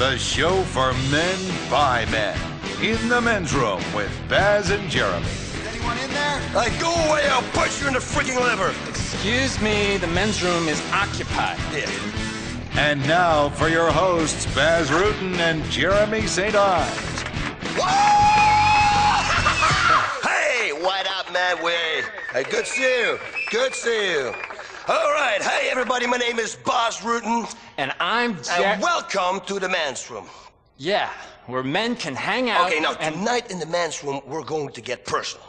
the show for men by men. In the men's room with Baz and Jeremy. Is anyone in there? Go away, I'll punch you in the freaking liver. Excuse me, the men's room is occupied. Yeah. And now for your hosts, Baz Rutten and Jeremy St. Ives. Hey, what up, man? Hey, good to see you. Good to see you. All right, hey, everybody, my name is Baz Rutten. And I'm And welcome to the men's room. Yeah, where men can hang out. Okay, now, tonight in the men's room, we're going to get personal.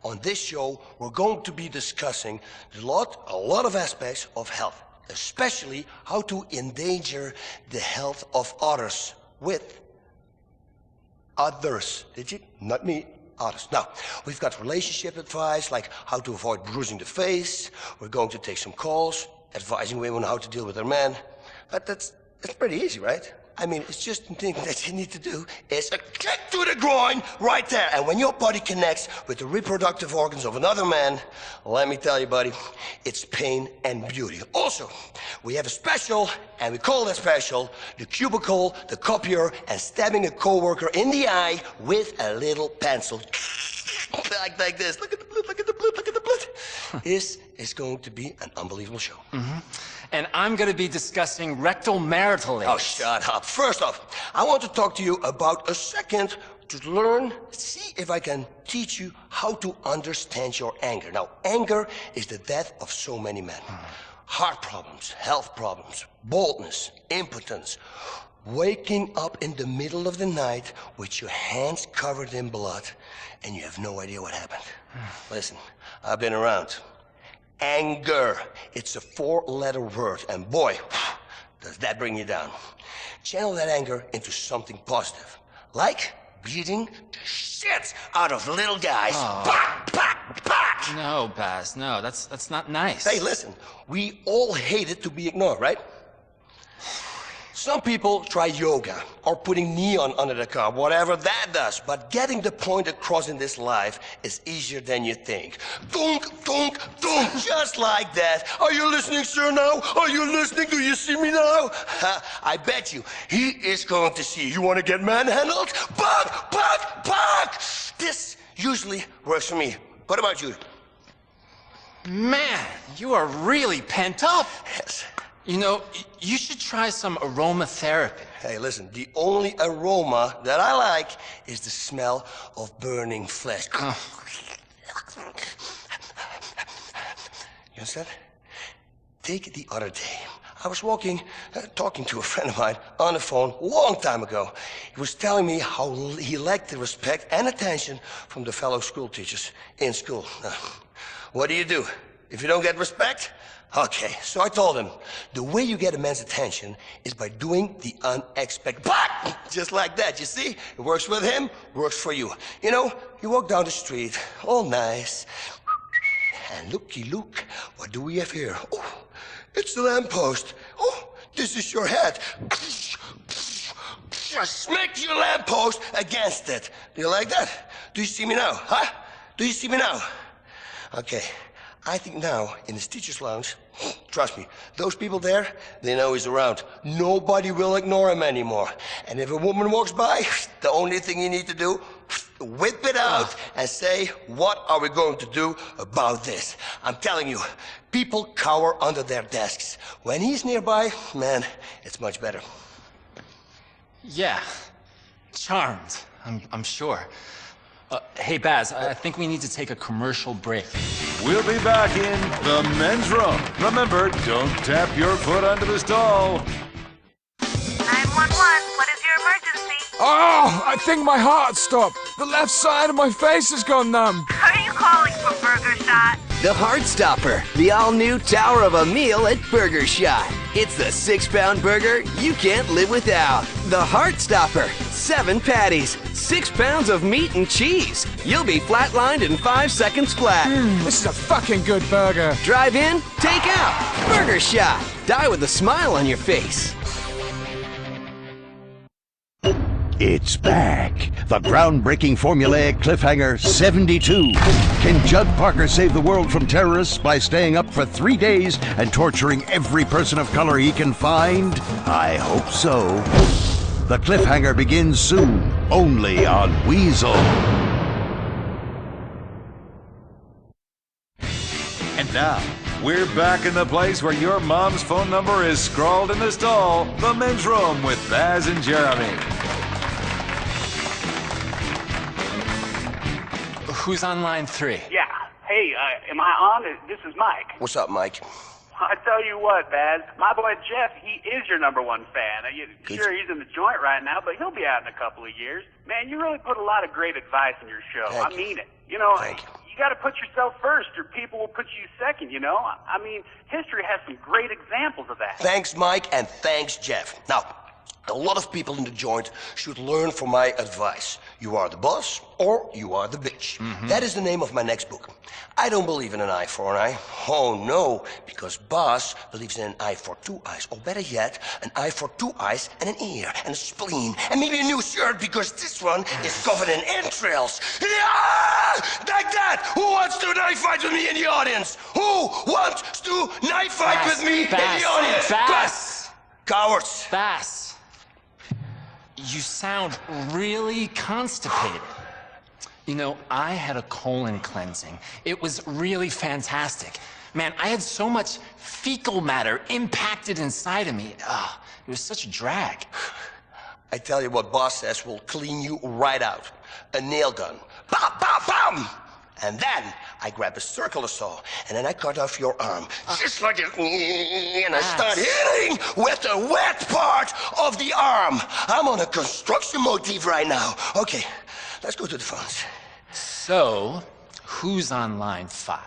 On this show, we're going to be discussing a lot of aspects of health, especially how to endanger the health of others with others. Did you? Not me. Others. Now, we've got relationship advice, like how to avoid bruising the face. We're going to take some calls, advising women how to deal with their men. But that's pretty easy, right? I mean, it's just the thing that you need to do is a kick to the groin right there. And when your body connects with the reproductive organs of another man, let me tell you, buddy, it's pain and beauty. Also, we have a special, and we call that special the cubicle, the copier, and stabbing a coworker in the eye with a little pencil. like this. Look at the blood, look at the blood, look at the blood. This is going to be an unbelievable show. Mm-hmm. And I'm going to be discussing rectal marital aids. Oh, shut up. First off, I want to talk to you about a second to learn, see if I can teach you how to understand your anger. Now, anger is the death of so many men. Heart problems, health problems, boldness, impotence, waking up in the middle of the night with your hands covered in blood and you have no idea what happened. Listen, I've been around. Anger. It's a 4-letter word, and boy, does that bring you down. Channel that anger into something positive, like beating the shit out of little guys. Pack, pack, pack. No, Baz, no, that's not nice. Hey, listen, we all hate it to be ignored, right? Some people try yoga or putting neon under the car, whatever that does. But getting the point across in this life is easier than you think. Dunk, dunk, dunk, just like that. Are you listening, sir, now? Are you listening? Do you see me now? I bet you he is going to see. You want to get manhandled? Bug, bug, bug! This usually works for me. What about you? Man, you are really pent up. Yes. You know, you should try some aromatherapy. Hey, listen, the only aroma that I like is the smell of burning flesh. You understand? Take it the other day. I was talking to a friend of mine on the phone a long time ago. He was telling me how he lacked the respect and attention from the fellow school teachers in school. What do you do if you don't get respect? Okay, so I told him, the way you get a man's attention is by doing the unexpected. Just like that, you see? It works with him, works for you. You know, you walk down the street, all nice, and looky look, what do we have here? Oh, it's the lamppost. Oh, this is your head. Smack your lamppost against it. Do you like that? Do you see me now, huh? Do you see me now? Okay. I think now, in his teacher's lounge, trust me, those people there, they know he's around. Nobody will ignore him anymore. And if a woman walks by, the only thing you need to do, whip it out and say, what are we going to do about this? I'm telling you, people cower under their desks. When he's nearby, man, it's much better. Yeah, charmed, I'm sure. Hey, Baz, I think we need to take a commercial break. We'll be back in the men's room. Remember, don't tap your foot under the stall. 911, what is your emergency? Oh, I think my heart stopped. The left side of my face has gone numb. Are you calling for Burger Shot? The Heart Stopper, the all-new tower of a meal at Burger Shot. It's the 6-pound burger you can't live without. The Heart Stopper, 7 patties, 6 pounds of meat and cheese. You'll be flatlined in 5 seconds flat. This is a fucking good burger. Drive in, take out. Burger Shot. Die with a smile on your face. It's back. The groundbreaking formulaic cliffhanger 72. Can Judd Parker save the world from terrorists by staying up for 3 days and torturing every person of color he can find? I hope so. The cliffhanger begins soon, only on Weazel. And now, we're back in the place where your mom's phone number is scrawled in the stall, the men's room with Baz and Jeremy. Who's on line 3? Yeah. Hey, am I on? This is Mike. What's up, Mike? I tell you what, Baz, my boy Jeff, he is your #1 fan. Sure, he's in the joint right now, but he'll be out in a couple of years. Man, you really put a lot of great advice in your show. I mean it. You know, you got to put yourself first, or people will put you second, you know? I mean, history has some great examples of that. Thanks, Mike, and thanks, Jeff. Now, a lot of people in the joint should learn from my advice. You are the boss, or you are the bitch. That is the name of my next book. I don't believe in an eye for an eye. Oh, no, because boss believes in an eye for 2 eyes. Or better yet, an eye for 2 eyes and an ear and a spleen. And maybe a new shirt, because this one is covered in entrails. Yeah! Like that! Who wants to knife fight with me in the audience? Who wants to knife fight with me in the audience? Bass! Cowards! Bass! You sound really constipated. You know, I had a colon cleansing. It was really fantastic. Man, I had so much fecal matter impacted inside of me. It was such a drag. I tell you what boss says will clean you right out. A nail gun. Bam, bam, bam! And then I grab a circular saw, and then I cut off your arm. Just like this. And I start hitting with the wet part of the arm. I'm on a construction motif right now. Okay, let's go to the phones. So, who's on line 5?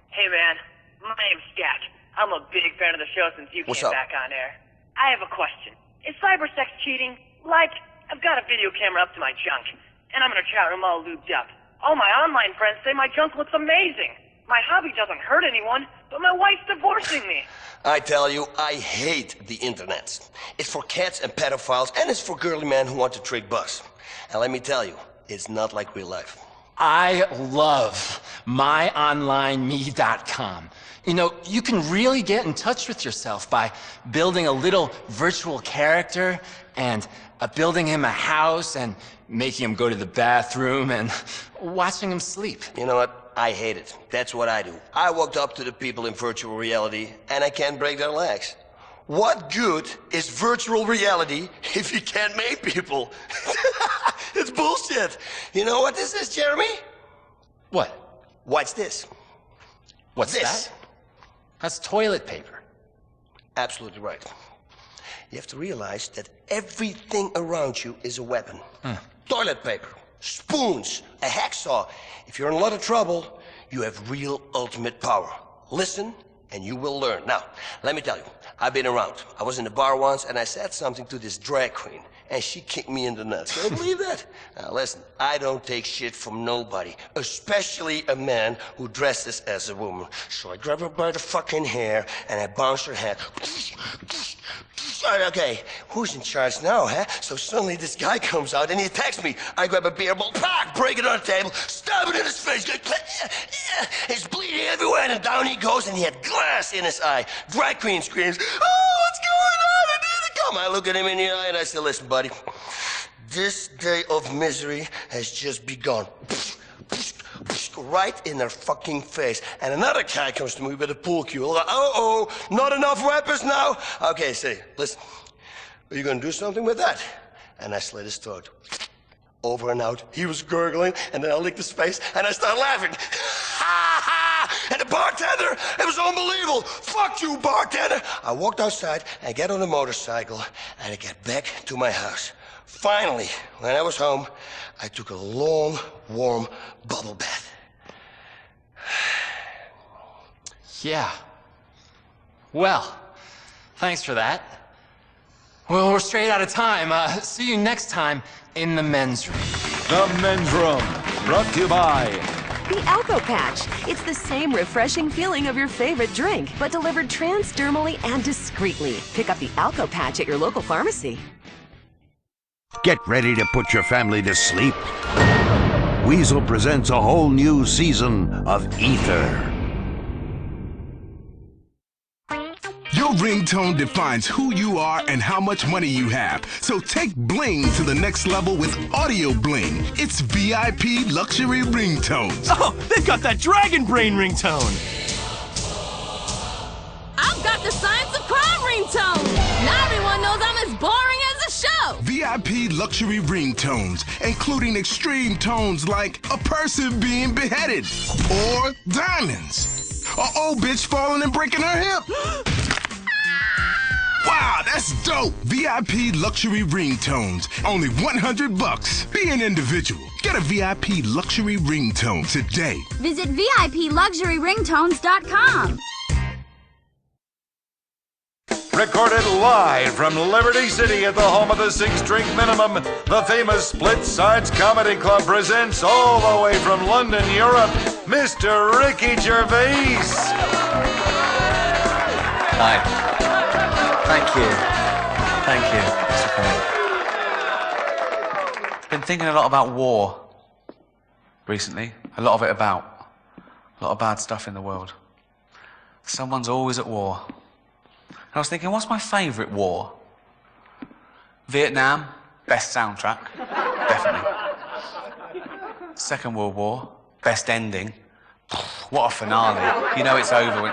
Hey, man. My name's Katt. I'm a big fan of the show since you came back on air. I have a question. Is cybersex cheating? Like, I've got a video camera up to my junk, and I'm in a chat room all lubed up. All my online friends say my junk looks amazing. My hobby doesn't hurt anyone, but my wife's divorcing me. I tell you, I hate the internet. It's for cats and pedophiles, and it's for girly men who want to trick bus. And let me tell you, it's not like real life. I love myonlineme.com. You know, you can really get in touch with yourself by building a little virtual character and building him a house and making him go to the bathroom and watching him sleep. You know what? I hate it. That's what I do. I walked up to the people in virtual reality and I can't break their legs. What good is virtual reality if you can't make people? It's bullshit. You know what this is, Jeremy? What? Watch this. What's that? That's toilet paper. Absolutely right. You have to realize that everything around you is a weapon. Toilet paper, spoons, a hacksaw. If you're in a lot of trouble, you have real ultimate power. Listen, and you will learn. Now, let me tell you, I've been around. I was in the bar once, and I said something to this drag queen, and she kicked me in the nuts. Can you believe that? Now, listen, I don't take shit from nobody, especially a man who dresses as a woman. So I grab her by the fucking hair, and I bounce her head. Okay, who's in charge now, huh? So suddenly this guy comes out and he attacks me. I grab a beer bottle, break it on the table, stab it in his face. He's bleeding everywhere, and down he goes, and he had glass in his eye. Drag queen screams, "Oh, what's going on? I need to come." I look at him in the eye and I say, "Listen, buddy, this day of misery has just begun." Right in their fucking face. And another guy comes to me with a pool cue. Like, uh-oh, not enough weapons now? Okay, say, listen, are you gonna do something with that? And I slit his throat. Over and out. He was gurgling, and then I licked his face, and I started laughing. And the bartender, it was unbelievable. Fuck you, bartender. I walked outside, I get on a motorcycle, and I get back to my house. Finally, when I was home, I took a long, warm bubble bath. Yeah. Well, thanks for that. Well, we're straight out of time. See you next time in the men's room. The men's room, brought to you by The Alco Patch. It's the same refreshing feeling of your favorite drink, but delivered transdermally and discreetly. Pick up the Alco Patch at your local pharmacy. Get ready to put your family to sleep. Weazel presents a whole new season of Ether. You Your ringtone defines who you are and how much money you have. So take bling to the next level with Audio Bling. It's VIP Luxury Ringtones. Oh, they've got that dragon brain ringtone. I've got the science of crime ringtone. Now everyone knows I'm as boring as a show. VIP Luxury Ringtones, including extreme tones like a person being beheaded, or diamonds, or old bitch falling and breaking her hip. Wow, that's dope! VIP Luxury Ringtones, only $100. Be an individual. Get a VIP Luxury Ringtone today. Visit VIPLuxuryRingtones.com. Recorded live from Liberty City at the home of the 6-drink minimum, the famous Split Sides Comedy Club presents all the way from London, Europe, Mr. Ricky Gervais. Hi. Thank you. Thank you. Been thinking a lot about war recently. A lot of it about. A lot of bad stuff in the world. Someone's always at war. And I was thinking, what's my favourite war? Vietnam, best soundtrack, definitely. Second World War, best ending. What a finale. You know it's over when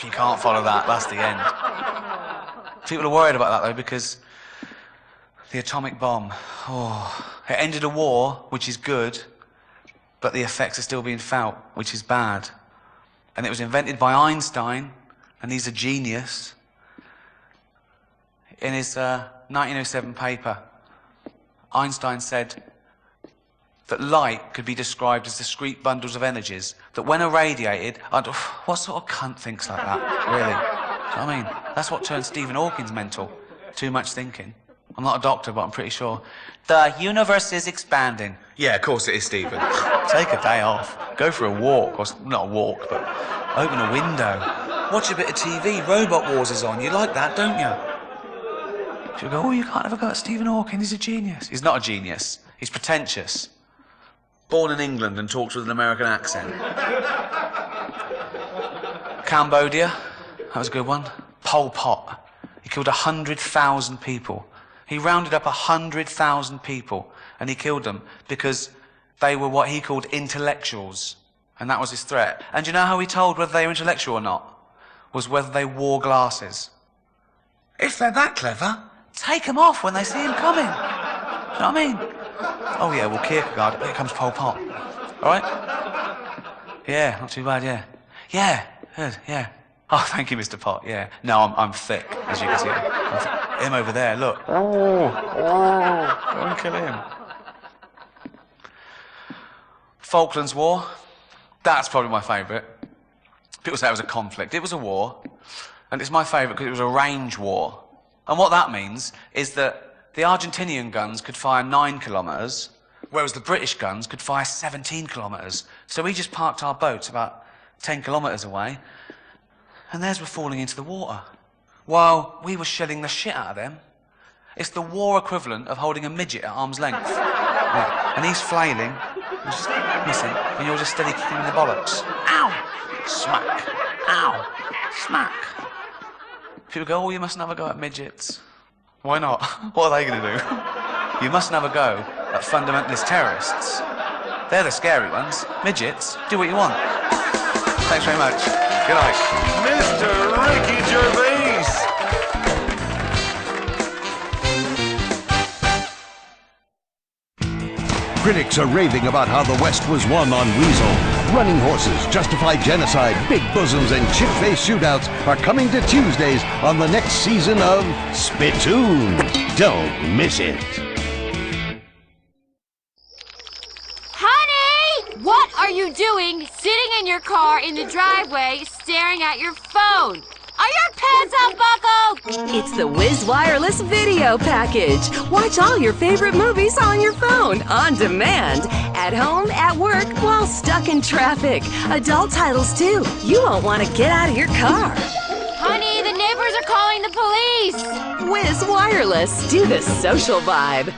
you can't follow that, that's the end. People are worried about that though because the atomic bomb, it ended a war, which is good, but the effects are still being felt, which is bad. And it was invented by Einstein, and he's a genius. In his 1907 paper, Einstein said that light could be described as discrete bundles of energies that when irradiated, what sort of cunt thinks like that, really? Do you know what I mean? That's what turned Stephen Hawking's mental. Too much thinking. I'm not a doctor, but I'm pretty sure. The universe is expanding. Yeah, of course it is, Stephen. Take a day off. Go for a walk. Or not a walk, but open a window. Watch a bit of TV. Robot Wars is on. You like that, don't you? She'll go, you can't ever go at Stephen Hawking, he's a genius. He's not a genius. He's pretentious. Born in England and talks with an American accent. Cambodia, that was a good one. Pol Pot. He killed 100,000 people. He rounded up 100,000 people and he killed them because they were what he called intellectuals. And that was his threat. And do you know how he told whether they were intellectual or not? Was whether they wore glasses. If they're that clever, take them off when they see him coming. Do you know what I mean? Oh yeah, well Kierkegaard, here comes Pol Pot. All right? Yeah, not too bad, yeah. Yeah, good, yeah. Oh, thank you, Mr. Pot, yeah. No, I'm thick, as you can see. Him over there, look. Don't kill him. Falklands War, that's probably my favourite. People say it was a conflict. It was a war, and it's my favourite because it was a range war. And what that means is that the Argentinian guns could fire 9 kilometres, whereas the British guns could fire 17 kilometres. So we just parked our boats about 10 kilometres away, and theirs were falling into the water, while we were shelling the shit out of them. It's the war equivalent of holding a midget at arm's length. Yeah. And he's flailing, and just missing, and you're just steady kicking him in the bollocks. Ow! Smack. Ow! Smack. People go, oh, you mustn't have a go at midgets. Why not? What are they going to do? You mustn't have a go at fundamentalist terrorists. They're the scary ones. Midgets, do what you want. Thanks very much. Good night. Mr. Ricky Gervais. Critics are raving about how the West was won on Weazel. Running horses, justified genocide, big bosoms, and chip-faced shootouts are coming to Tuesdays on the next season of Spittoon. Don't miss it. Honey! What are you doing sitting in your car in the driveway staring at your phone? Are your pants unbuckled? It's the Whiz Wireless video package. Watch all your favorite movies on your phone, on demand, at home, at work, while stuck in traffic. Adult titles, too. You won't want to get out of your car. Honey, the neighbors are calling the police. Whiz Wireless. Do the social vibe.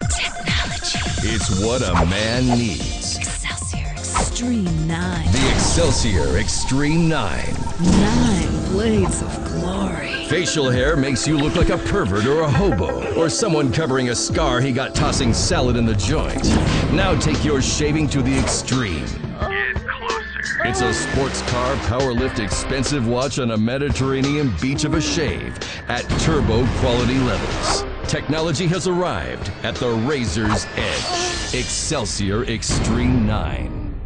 Technology. It's what a man needs. Excelsior Extreme 9. The Excelsior Extreme 9. 9 blades of glory. Facial hair makes you look like a pervert or a hobo, or someone covering a scar he got tossing salad in the joint. Now take your shaving to the extreme. Get closer. It's a sports car, power lift, expensive watch on a Mediterranean beach of a shave at turbo quality levels. Technology has arrived at the razor's edge. Excelsior Extreme 9.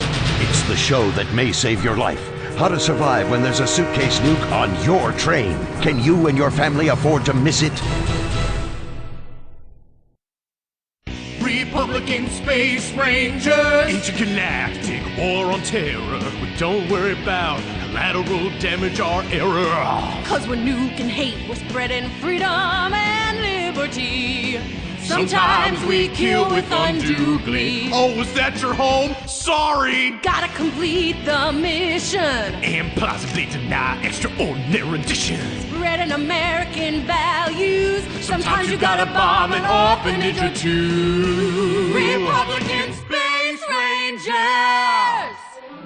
It's the show that may save your life. How to survive when there's a suitcase nuke on your train. Can you and your family afford to miss it? Republican Space Rangers! Intergalactic war on terror. But don't worry about collateral damage or error. Cause we're nuking hate, we're spreading freedom and liberty. Sometimes we kill with undue glee. Oh, was that your home? Sorry! Gotta complete the mission. And plausibly deny extraordinary additions. Spreading American values. Sometimes you gotta bomb an orphanage or two. Republican Space Rangers!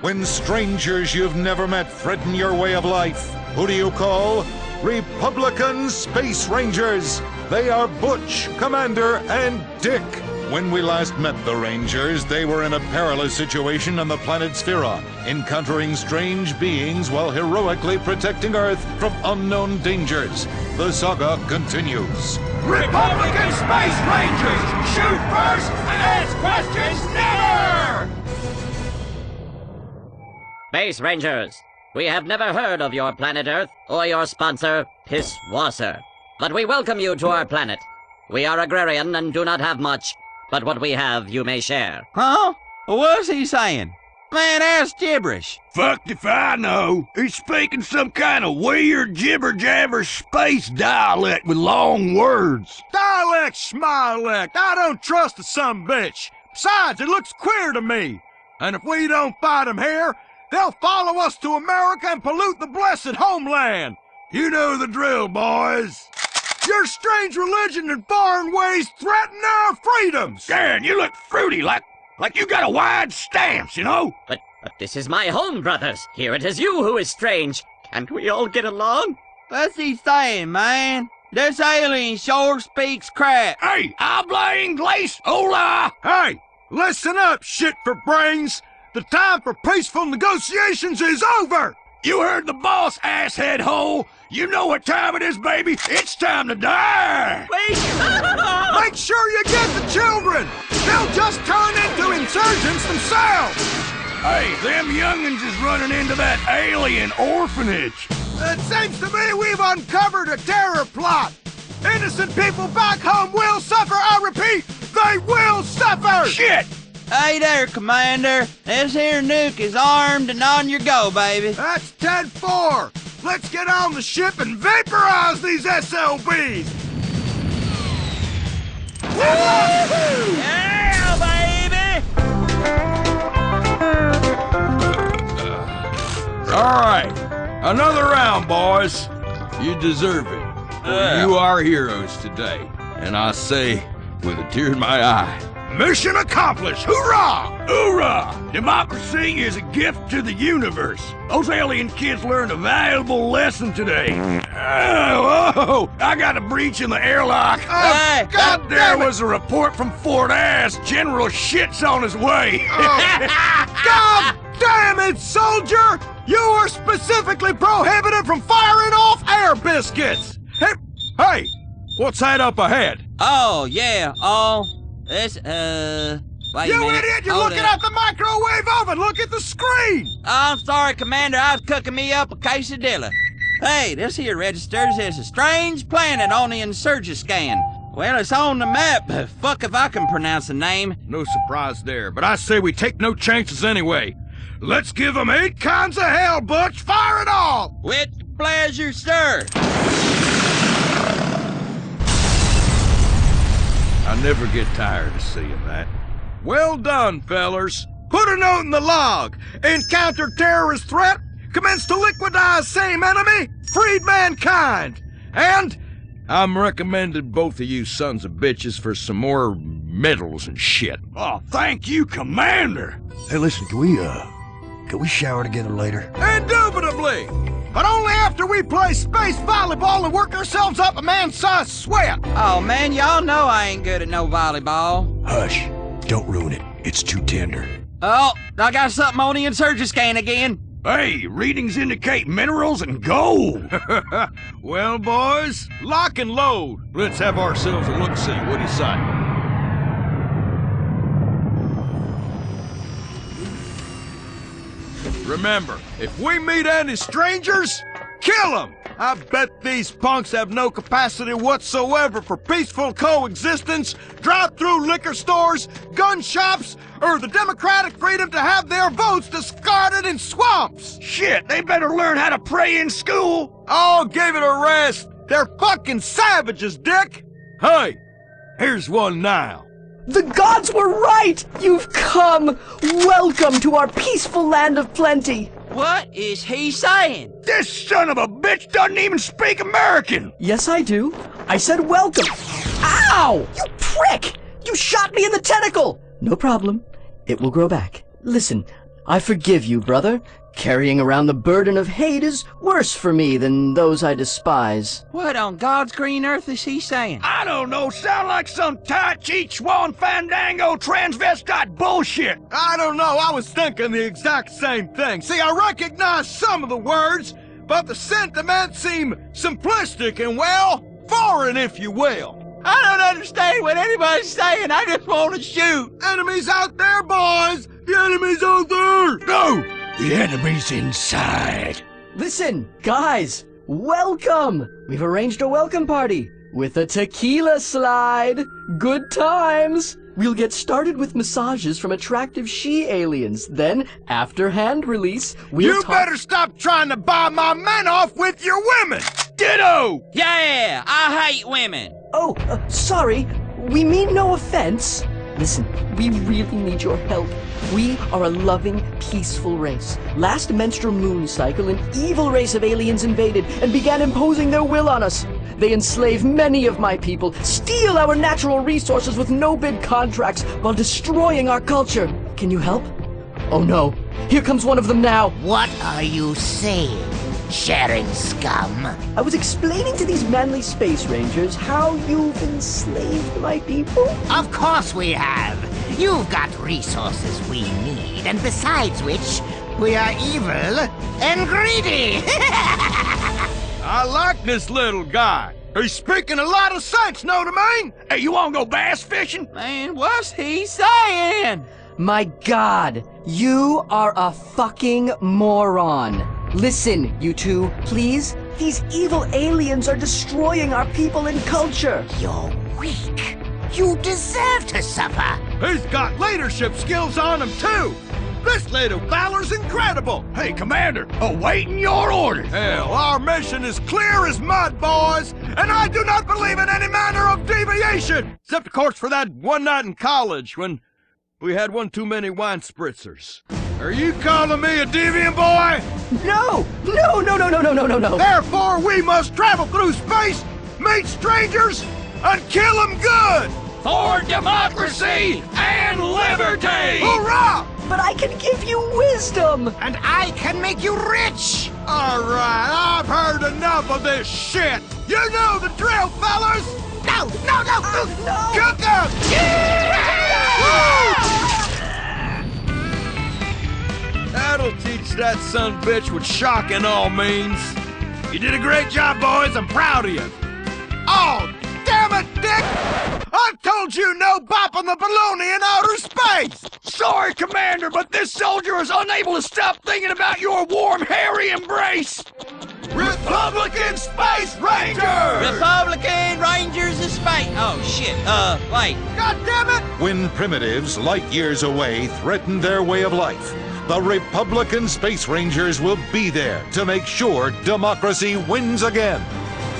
When strangers you've never met threaten your way of life, who do you call? Republican Space Rangers. They are Butch, Commander, and Dick. When we last met the Rangers, they were in a perilous situation on the planet Sphera, encountering strange beings while heroically protecting Earth from unknown dangers. The saga continues. Republican Space Rangers! Shoot first and ask questions never! Space Rangers, we have never heard of your planet Earth or your sponsor, Pisswasser. But we welcome you to our planet. We are agrarian and do not have much, but what we have you may share. Huh? What's he saying? Man, that's gibberish. Fucked if I know. He's speaking some kind of weird jibber-jabber space dialect with long words. Dialect, schmilect. I don't trust the sumbitch. Besides, it looks queer to me. And if we don't fight them here, they'll follow us to America and pollute the blessed homeland. You know the drill, boys. Your strange religion and foreign ways threaten our freedoms! Dan, you look fruity, like you got a wide stance, you know? But this is my home, brothers. Here it is you who is strange. Can't we all get along? What's he saying, man? This alien sure speaks crap. Hey, habla inglés, hola! Hey, listen up, shit for brains. The time for peaceful negotiations is over! You heard the boss, asshead hole! You know what time it is, baby! It's time to die! Wait! Make sure you get the children! They'll just turn into insurgents themselves! Hey, them young'uns is running into that alien orphanage! It seems to me we've uncovered a terror plot! Innocent people back home will suffer, I repeat! They will suffer! Shit! Hey there, Commander. This here Nuke is armed and on your go, baby. That's 10-4. Let's get on the ship and vaporize these SLBs! Woo-hoo! Yeah, baby! All right. Another round, boys. You deserve it. You are heroes today. And I say, with a tear in my eye, mission accomplished! Hoorah! Hoorah! Democracy is a gift to the universe. Those alien kids learned a valuable lesson today. Oh, I got a breach in the airlock. Hey, God, there was a report from Fort Ass. General shit's on his way. God damn it, soldier! You are specifically prohibited from firing off air biscuits! Hey, what's that up ahead? Oh, yeah, this, wait You idiot! You're looking at the microwave oven! Look at the screen! I'm sorry, Commander. I was cooking me up a quesadilla. Hey, this here registers as a strange planet on the Insurgent scan. Well, it's on the map, but fuck if I can pronounce the name. No surprise there, but I say we take no chances anyway. Let's give them 8 kinds of hell, Butch! Fire it all! With pleasure, sir. I never get tired of seeing that. Well done, fellers. Put a note in the log. Encounter terrorist threat. Commence to liquidize same enemy. Freed mankind. And I'm recommending both of you sons of bitches for some more medals and shit. Oh, thank you, Commander. Hey, listen, can Can we shower together later? Indubitably! But only after we play space volleyball and work ourselves up a man-sized sweat! Oh, man, y'all know I ain't good at no volleyball. Hush. Don't ruin it. It's too tender. Oh, I got something on the insurgent scan again. Hey, readings indicate minerals and gold. Well, boys, lock and load. Let's have ourselves a look-see. What do you say? Remember, if we meet any strangers, kill them! I bet these punks have no capacity whatsoever for peaceful coexistence, drive-through liquor stores, gun shops, or the democratic freedom to have their votes discarded in swamps! Shit, they better learn how to pray in school! Oh, give it a rest! They're fucking savages, Dick! Hey, here's one now. The gods were right! You've come! Welcome to our peaceful land of plenty! What is he saying? This son of a bitch doesn't even speak American! Yes, I do. I said welcome. Ow! You prick! You shot me in the tentacle! No problem. It will grow back. Listen, I forgive you, brother. Carrying around the burden of hate is worse for me than those I despise. What on God's green earth is he saying? I don't know, sound like some Tai Chi Chuan Fandango transvestite bullshit. I don't know, I was thinking the exact same thing. See, I recognize some of the words, but the sentiments seem simplistic and, well, foreign, if you will. I don't understand what anybody's saying. I just want to shoot. Enemies out there, boys! The enemy's out there! No! The enemy's inside. Listen, guys, welcome! We've arranged a welcome party with a tequila slide. Good times! We'll get started with massages from attractive she-aliens. Then, after hand release, we'll You better stop trying to buy my men off with your women! Ditto! Yeah, I hate women. Oh, sorry. We mean no offense. Listen, we really need your help. We are a loving, peaceful race. Last menstrual moon cycle, an evil race of aliens invaded and began imposing their will on us. They enslave many of my people, steal our natural resources with no-bid contracts while destroying our culture. Can you help? Oh no, here comes one of them now. What are you saying, sharing scum? I was explaining to these manly space rangers how you've enslaved my people. Of course we have. You've got resources we need, and besides which, we are evil and greedy. I like this little guy. He's speaking a lot of sense, know what I mean? Hey, you wanna go bass fishing? Man, what's he saying? My God, you are a fucking moron. Listen, you two, please. These evil aliens are destroying our people and culture. You're weak. You deserve to suffer. He's got leadership skills on him, too. This little fella's incredible. Hey, Commander, awaiting your orders. Hell, our mission is clear as mud, boys, and I do not believe in any manner of deviation. Except, of course, for that one night in college when we had one too many wine spritzers. Are you calling me a deviant boy? No! No! Therefore, we must travel through space, meet strangers, and kill them good! For democracy and liberty! Hurrah! But I can give you wisdom! And I can make you rich! All right, I've heard enough of this shit! You know the drill, fellas! No! Cook them! That'll teach that son of a bitch what shocking all means. You did a great job, boys. I'm proud of you. Oh, damn it, Dick! I told you no bopping the baloney in outer space! Sorry, Commander, but this soldier is unable to stop thinking about your warm, hairy embrace! Republican Space Rangers! Republican Rangers of Space. Oh, shit. Wait. God damn it! When primitives light years away threaten their way of life, the Republican Space Rangers will be there to make sure democracy wins again.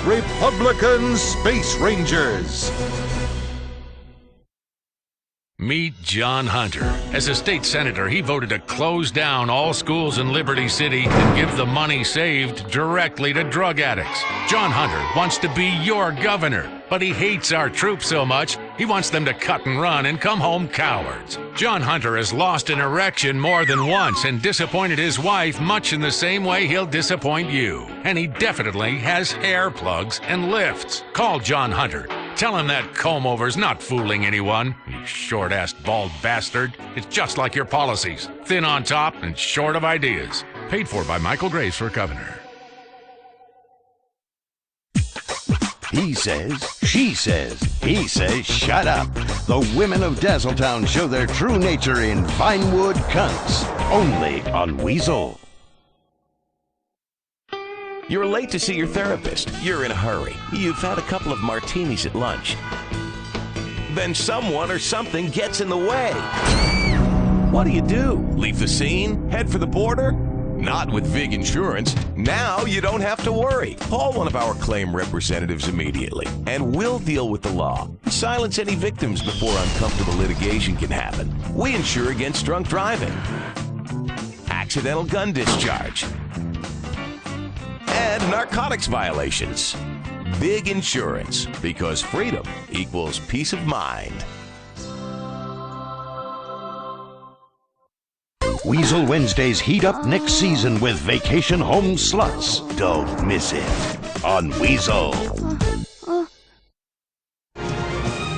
Republican Space Rangers. Meet John Hunter. As a state senator, he voted to close down all schools in Liberty City and give the money saved directly to drug addicts. John Hunter wants to be your governor, but he hates our troops so much, he wants them to cut and run and come home cowards. John Hunter has lost an erection more than once and disappointed his wife much in the same way he'll disappoint you. And he definitely has hair plugs and lifts. Call John Hunter. Tell him that comb-over's not fooling anyone, you short-assed bald bastard. It's just like your policies. Thin on top and short of ideas. Paid for by Michael Graves for governor. He says, she says, he says, shut up. The women of Dazzletown show their true nature in Vinewood Cunts. Only on Weazel. You're late to see your therapist. You're in a hurry. You've had a couple of martinis at lunch. Then someone or something gets in the way. What do? Leave the scene? Head for the border? Not with VIG Insurance. Now you don't have to worry. Call one of our claim representatives immediately, and we'll deal with the law. Silence any victims before uncomfortable litigation can happen. We insure against drunk driving, accidental gun discharge, and narcotics violations. VIG Insurance, because freedom equals peace of mind. Weazel Wednesdays heat up next season with Vacation Home Sluts. Don't miss it on Weazel.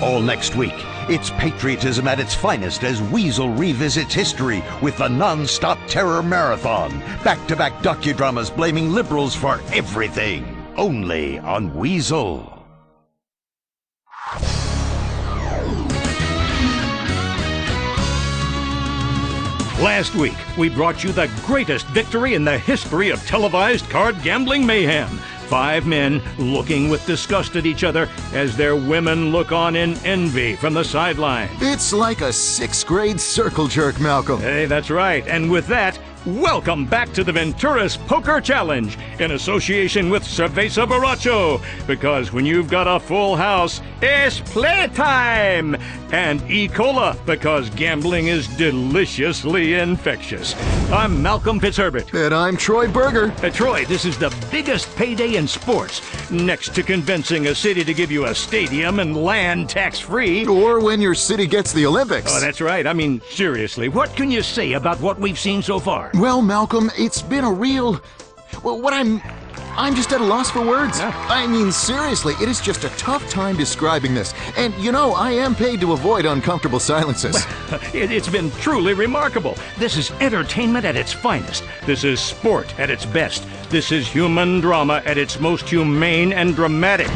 All next week, it's patriotism at its finest as Weazel revisits history with the non-stop terror marathon. Back-to-back docudramas blaming liberals for everything. Only on Weazel. Last week, we brought you the greatest victory in the history of televised card gambling mayhem. 5 men looking with disgust at each other as their women look on in envy from the sideline. It's like a 6th grade circle jerk, Malcolm. Hey, that's right. And with that, welcome back to the Venturas Poker Challenge in association with Cerveza Borracho. Because when you've got a full house, it's playtime! And E. Cola, because gambling is deliciously infectious. I'm Malcolm Fitzherbert. And I'm Troy Berger. Troy, this is the biggest payday in sports, next to convincing a city to give you a stadium and land tax-free. Or when your city gets the Olympics. Oh, that's right. I mean, seriously, what can you say about what we've seen so far? Well, Malcolm, it's been a real... Well, I'm just at a loss for words. Yeah. I mean, seriously, it is just a tough time describing this. And, you know, I am paid to avoid uncomfortable silences. It's been truly remarkable. This is entertainment at its finest. This is sport at its best. This is human drama at its most humane and dramatic.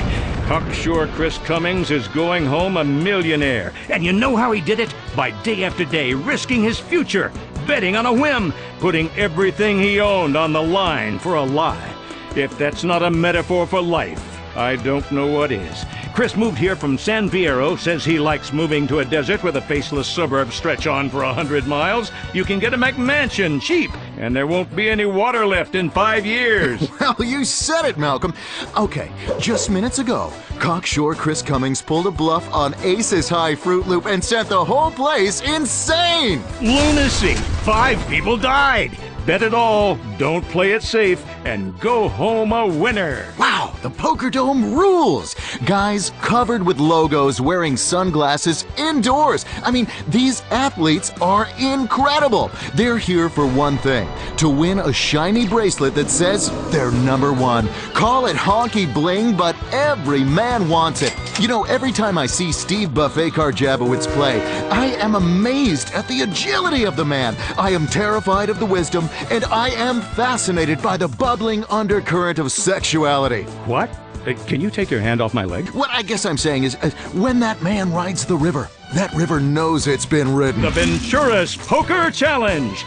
Cocksure Chris Cummings is going home a millionaire. And you know how he did it? By day after day, risking his future, betting on a whim, putting everything he owned on the line for a lie. If that's not a metaphor for life, I don't know what is. Chris moved here from San Fierro, says he likes moving to a desert where the faceless suburbs stretch on for 100 miles. You can get a McMansion cheap, and there won't be any water left in 5 years. Well, you said it, Malcolm. Okay, just minutes ago, cocksure Chris Cummings pulled a bluff on Ace's High Fruit Loop and sent the whole place insane! Lunacy! 5 people died! Bet it all, don't play it safe, and go home a winner. Wow, the Poker Dome rules! Guys covered with logos wearing sunglasses indoors. I mean, these athletes are incredible. They're here for one thing, to win a shiny bracelet that says they're #1. Call it honky bling, but every man wants it. You know, every time I see Steve Buffet Karjabowicz play, I am amazed at the agility of the man. I am terrified of the wisdom, and I am fascinated by the bubbling undercurrent of sexuality. What? Can you take your hand off my leg? What I guess I'm saying is, when that man rides the river, that river knows it's been ridden. The Venturas Poker Challenge!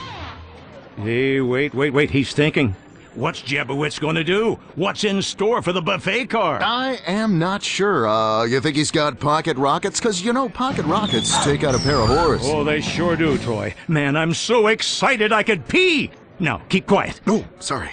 Hey, wait, he's thinking. What's Jabowitz going to do? What's in store for the buffet car? I am not sure. You think he's got pocket rockets? Because, you know, pocket rockets take out a pair of whores. Oh, they sure do, Troy. Man, I'm so excited I could pee! Now, keep quiet. Oh, sorry.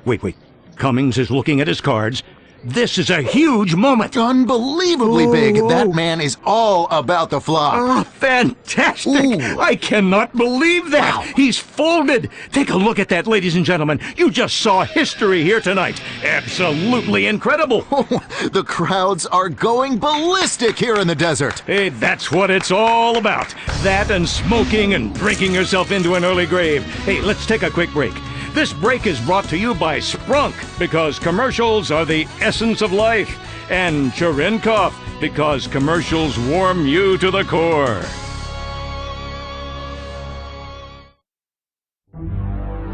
Wait. Cummings is looking at his cards. This is a huge moment. Unbelievably big. That man is all about the flop. Oh, fantastic. I cannot believe that. Wow. He's folded. Take a look at that, ladies and gentlemen. You just saw history here tonight. Absolutely incredible. The crowds are going ballistic here in the desert. Hey, that's what it's all about. That and smoking and drinking yourself into an early grave. Hey, let's take a quick break. This break is brought to you by Sprunk, because commercials are the essence of life, and Cherenkov, because commercials warm you to the core.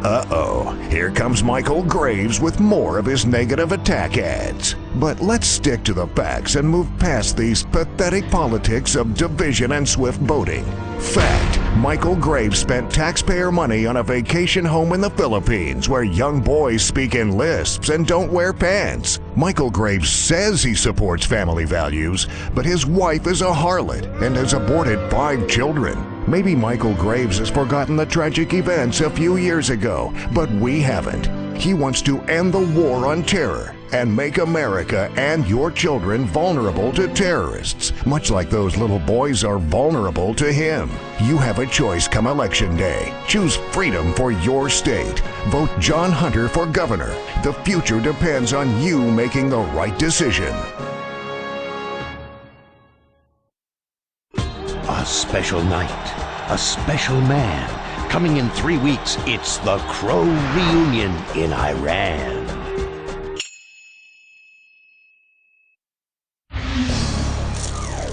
Uh-oh, here comes Michael Graves with more of his negative attack ads. But let's stick to the facts and move past these pathetic politics of division and swift boating. Fact, Michael Graves spent taxpayer money on a vacation home in the Philippines where young boys speak in lisps and don't wear pants. Michael Graves says he supports family values, but his wife is a harlot and has aborted 5 children. Maybe Michael Graves has forgotten the tragic events a few years ago, but we haven't. He wants to end the war on terror and make America and your children vulnerable to terrorists, much like those little boys are vulnerable to him. You have a choice come Election Day. Choose freedom for your state. Vote John Hunter for governor. The future depends on you making the right decision. A special night, a special man. Coming in 3 weeks, it's the Crow Reunion in Iran.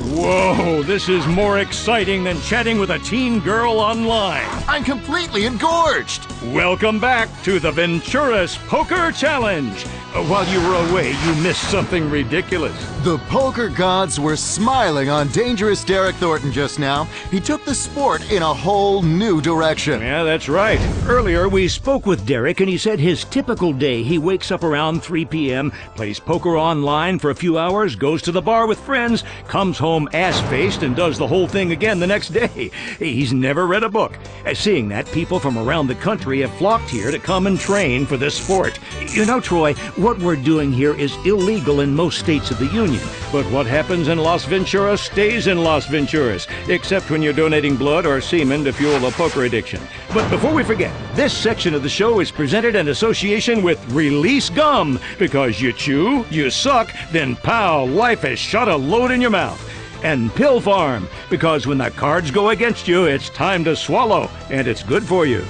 Whoa, this is more exciting than chatting with a teen girl online. I'm completely engorged. Welcome back to the Venturas Poker Challenge. While you were away, you missed something ridiculous. The poker gods were smiling on dangerous Derek Thornton just now. He took the sport in a whole new direction. Yeah, that's right. Earlier, we spoke with Derek, and he said his typical day, he wakes up around 3 p.m., plays poker online for a few hours, goes to the bar with friends, comes home ass-faced, and does the whole thing again the next day. He's never read a book. Seeing that, people from around the country have flocked here to come and train for this sport. You know, Troy, what we're doing here is illegal in most states of the Union. But what happens in Las Venturas stays in Las Venturas, except when you're donating blood or semen to fuel a poker addiction. But before we forget, this section of the show is presented in association with Release Gum, because you chew, you suck, then pow, life has shot a load in your mouth. And Pill Farm, because when the cards go against you, it's time to swallow, and it's good for you.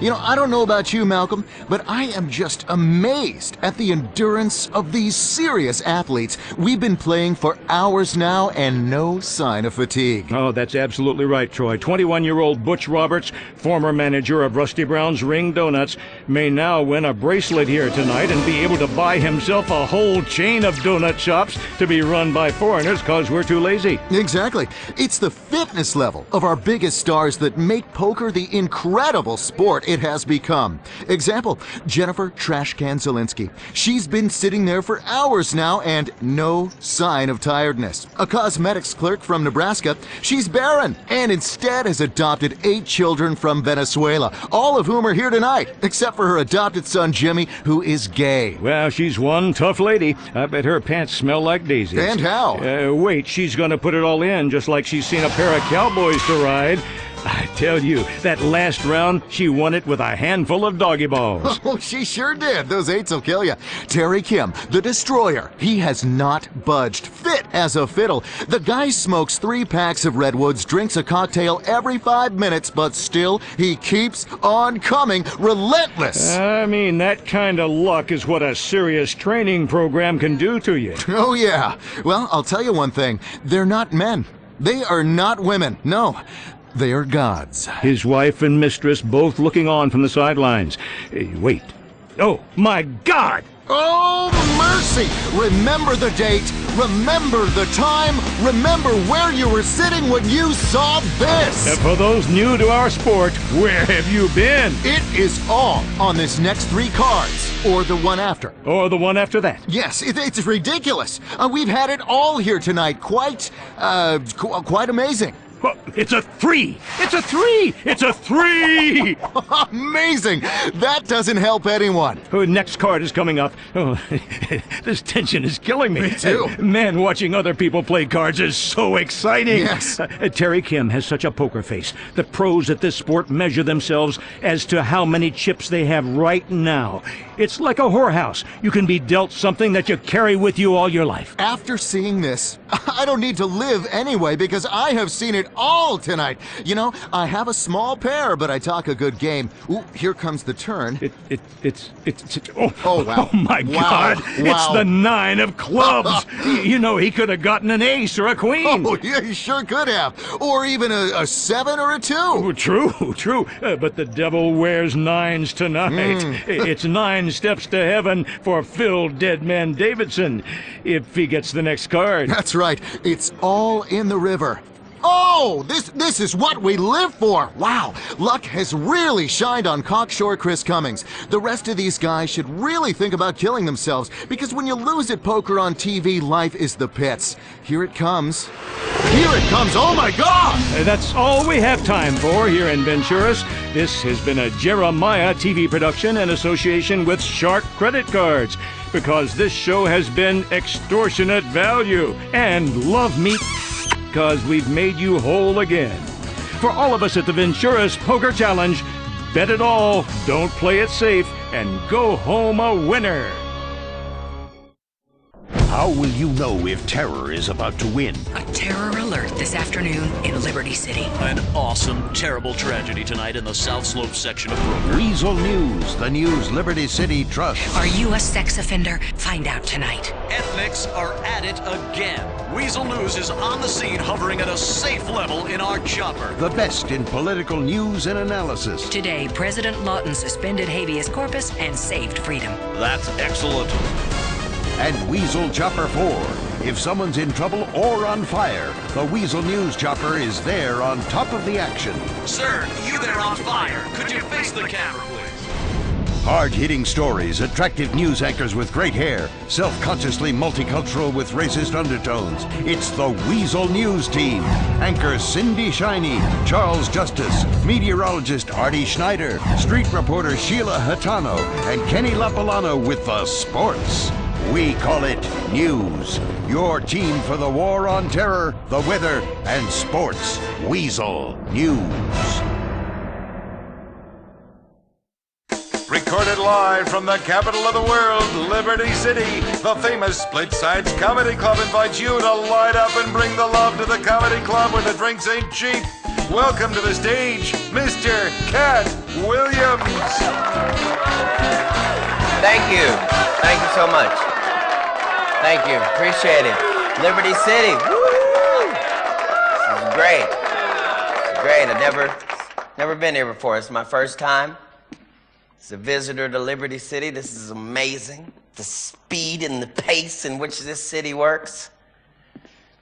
You know, I don't know about you, Malcolm, but I am just amazed at the endurance of these serious athletes. We've been playing for hours now and no sign of fatigue. Oh, that's absolutely right, Troy. 21-year-old Butch Roberts, former manager of Rusty Brown's Ring Donuts, may now win a bracelet here tonight and be able to buy himself a whole chain of donut shops to be run by foreigners because we're too lazy. Exactly. It's the fitness level of our biggest stars that make poker the incredible sport it has become. Example, Jennifer Trashcan Zielinski. She's been sitting there for hours now and no sign of tiredness. A cosmetics clerk from Nebraska, she's barren and instead has adopted 8 children from Venezuela, all of whom are here tonight, except for her adopted son Jimmy, who is gay. Well, she's one tough lady. I bet her pants smell like daisies. And how? Wait, she's gonna put it all in, just like she's seen a pair of cowboys to ride. I tell you, that last round, she won it with a handful of doggy balls. Oh, she sure did. Those 8s will kill you. Terry Kim, the Destroyer. He has not budged. Fit as a fiddle. The guy smokes 3 packs of Redwoods, drinks a cocktail every 5 minutes, but still, he keeps on coming. Relentless. I mean, that kind of luck is what a serious training program can do to you. Oh, yeah. Well, I'll tell you one thing. They're not men. They are not women. No. They are gods. His wife and mistress both looking on from the sidelines. Wait. Oh, my God! Oh, mercy! Remember the date. Remember the time. Remember where you were sitting when you saw this. For those new to our sport, where have you been? It is all on this next 3 cards. Or the one after. Or the one after that. Yes, it's ridiculous. We've had it all here tonight. Quite amazing. Well, it's a 3! It's a 3! It's a 3! Amazing! That doesn't help anyone. Oh, next card is coming up. Oh, this tension is killing me. Me too. Man, watching other people play cards is so exciting. Yes. Terry Kim has such a poker face. The pros at this sport measure themselves as to how many chips they have right now. It's like a whorehouse. You can be dealt something that you carry with you all your life. After seeing this, I don't need to live anyway because I have seen it all tonight. You know, I have a small pair, but I talk a good game. Ooh, here comes the turn. Oh, wow. Oh, my God. Wow. It's the 9 of clubs. You know, he could have gotten an ace or a queen. Oh, yeah, he sure could have. Or even a 7 or a 2. Oh, true. But the devil wears 9s tonight. It's 9 steps to heaven for Phil Deadman Davidson, if he gets the next card. That's right. It's all in the river. Oh, this is what we live for. Wow, luck has really shined on Cocksure Chris Cummings. The rest of these guys should really think about killing themselves because when you lose at poker on TV, life is the pits. Here it comes. Here it comes. Oh, my God! That's all we have time for here in Venturas. This has been a Jeremiah TV production in association with Shark Credit Cards, because this show has been extortionate value and love meat because we've made you whole again. For all of us at the Venturas Poker Challenge, bet it all, don't play it safe, and go home a winner. How will you know if terror is about to win? A terror alert this afternoon in Liberty City. An awesome, terrible tragedy tonight in the South Slope section of Brooklyn. Weazel News, the news Liberty City trusts. Are you a sex offender? Find out tonight. Ethnics are at it again. Weazel News is on the scene, hovering at a safe level in our chopper. The best in political news and analysis. Today, President Lawton suspended habeas corpus and saved freedom. That's excellent. And Weazel Chopper 4. If someone's in trouble or on fire, the Weazel News Chopper is there on top of the action. Sir, you there on fire. Could you face the camera, please? Hard-hitting stories, attractive news anchors with great hair, self-consciously multicultural with racist undertones. It's the Weazel News Team. Anchor Cindy Shiney, Charles Justice, meteorologist Artie Schneider, street reporter Sheila Hatano, and Kenny Lapalano with the sports. We call it News. Your team for the war on terror, the weather, and sports. Weazel News. Recorded live from the capital of the world, Liberty City, the famous Split Sides Comedy Club invites you to light up and bring the love to the comedy club where the drinks ain't cheap. Welcome to the stage, Mr. Katt Williams. Thank you. Thank you so much. Thank you. Appreciate it. Liberty City. Woo! This is great. It's great. I've never been here before. It's my first time. As a visitor to Liberty City, this is amazing. The speed and the pace in which this city works.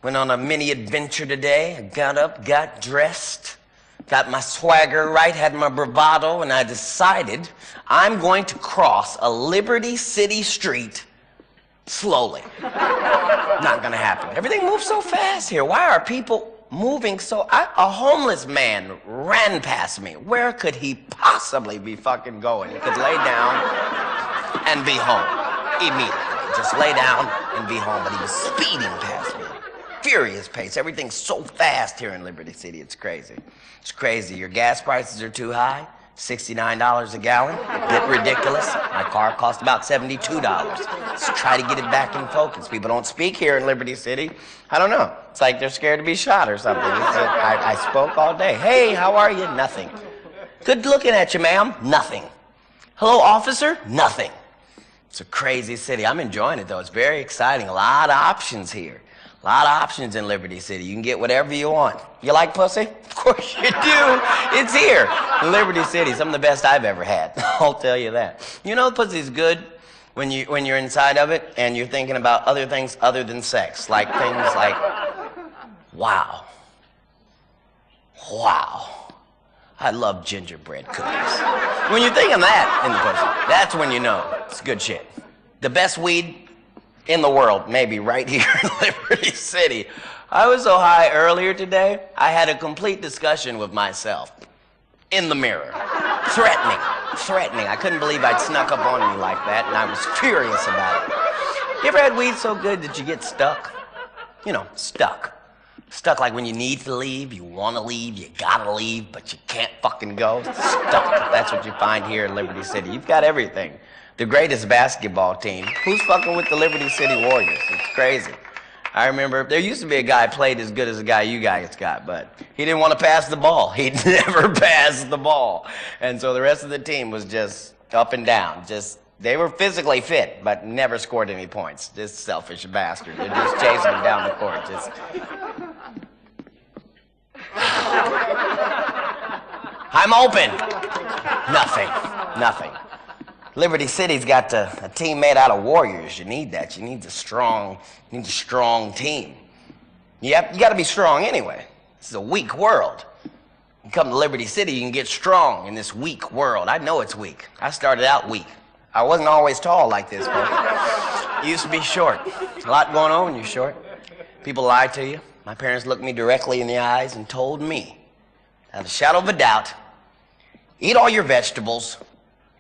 Went on a mini adventure today. I got up, got dressed, got my swagger right, had my bravado, and I decided I'm going to cross a Liberty City street slowly. Not gonna happen. Everything moves so fast here. Why are people moving so... a homeless man ran past me. Where could he possibly be fucking going? He could lay down and be home immediately. Just lay down and be home, but he was speeding past me. Furious pace. Everything's so fast here in Liberty City. It's crazy. It's crazy. Your gas prices are too high. $69 a gallon. Bit ridiculous. My car cost about $72. Let's try to get it back in focus. People don't speak here in Liberty City. I don't know. It's like they're scared to be shot or something. I spoke all day. Hey, how are you? Nothing. Good looking at you, ma'am. Nothing. Hello, officer? Nothing. It's a crazy city. I'm enjoying it, though. It's very exciting. A lot of options here. A lot of options in Liberty City. You can get whatever you want. You like pussy? Of course you do. It's here. Liberty City, some of the best I've ever had. I'll tell you that. You know pussy's good when you're inside of it and you're thinking about other things other than sex. Like things like, wow. Wow. I love gingerbread cookies. When you're thinking that in the pussy, that's when you know it's good shit. The best weed in the world, maybe right here in Liberty City. I was so high earlier today, I had a complete discussion with myself. In the mirror. Threatening. I couldn't believe I'd snuck up on you like that, and I was furious about it. You ever had weed so good that you get stuck? You know, stuck. Stuck like when you need to leave, you want to leave, you gotta leave, but you can't fucking go. Stuck. That's what you find here in Liberty City. You've got everything. The greatest basketball team. Who's fucking with the Liberty City Warriors? It's crazy. I remember there used to be a guy played as good as the guy you guys got, but he didn't want to pass the ball. He'd never pass the ball. And so the rest of the team was just up and down. They were physically fit, but never scored any points. Just selfish bastards. They're just chasing him down the court. I'm open. Nothing. Liberty City's got a team made out of warriors. You need that. You need a strong team. You got to be strong anyway. This is a weak world. You come to Liberty City, you can get strong in this weak world. I know it's weak. I started out weak. I wasn't always tall like this, but you used to be short. A lot going on when you're short. People lie to you. My parents looked me directly in the eyes and told me, without a shadow of a doubt, eat all your vegetables,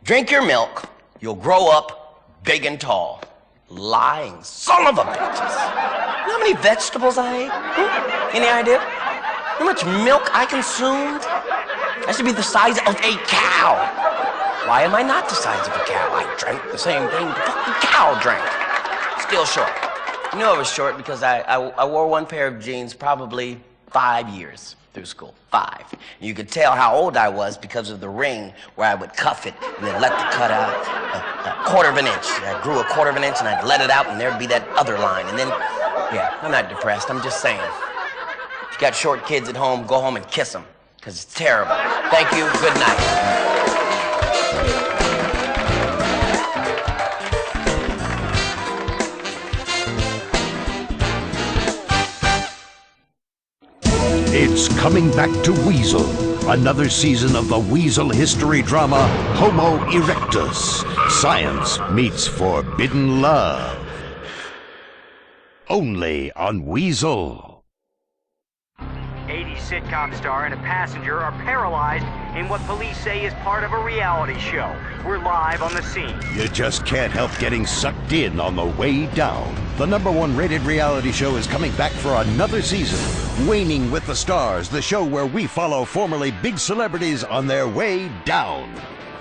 drink your milk, you'll grow up big and tall. Lying son of a bitches. You know how many vegetables I ate? Any idea? How much milk I consumed? I should be the size of a cow. Why am I not the size of a cow? I drank the same thing the fucking cow drank. Still short. You know I was short because I wore one pair of jeans probably 5 years through school. 5. You could tell how old I was because of the ring where I would cuff it and then let the cut out a quarter of an inch. I grew a quarter of an inch and I'd let it out and there'd be that other line. And then, yeah, I'm not depressed. I'm just saying. If you got short kids at home, go home and kiss them because it's terrible. Thank you. Good night. It's coming back to Weazel. Another season of the Weazel history drama, Homoerectus. Science meets forbidden love. Only on Weazel. 80s sitcom star and a passenger are paralyzed in what police say is part of a reality show. We're live on the scene. You just can't help getting sucked in on the way down. The #1 rated reality show is coming back for another season. Waning with the Stars, the show where we follow formerly big celebrities on their way down.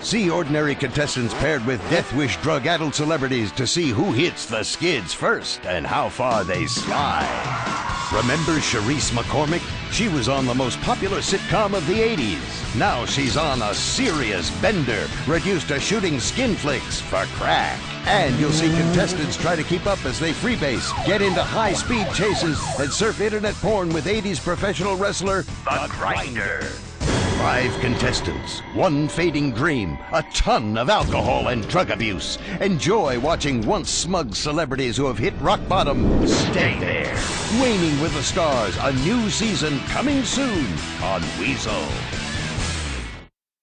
See ordinary contestants paired with death wish drug-addled celebrities to see who hits the skids first and how far they slide. Remember Charisse McCormick? She was on the most popular sitcom of the 80s. Now she's on a serious bender, reduced to shooting skin flicks for crack. And you'll see contestants try to keep up as they freebase, get into high-speed chases, and surf internet porn with 80s professional wrestler, The Grinder. 5 contestants, 1 fading dream, a ton of alcohol and drug abuse. Enjoy watching once smug celebrities who have hit rock bottom stay there. Waning with the Stars, a new season coming soon on Weazel.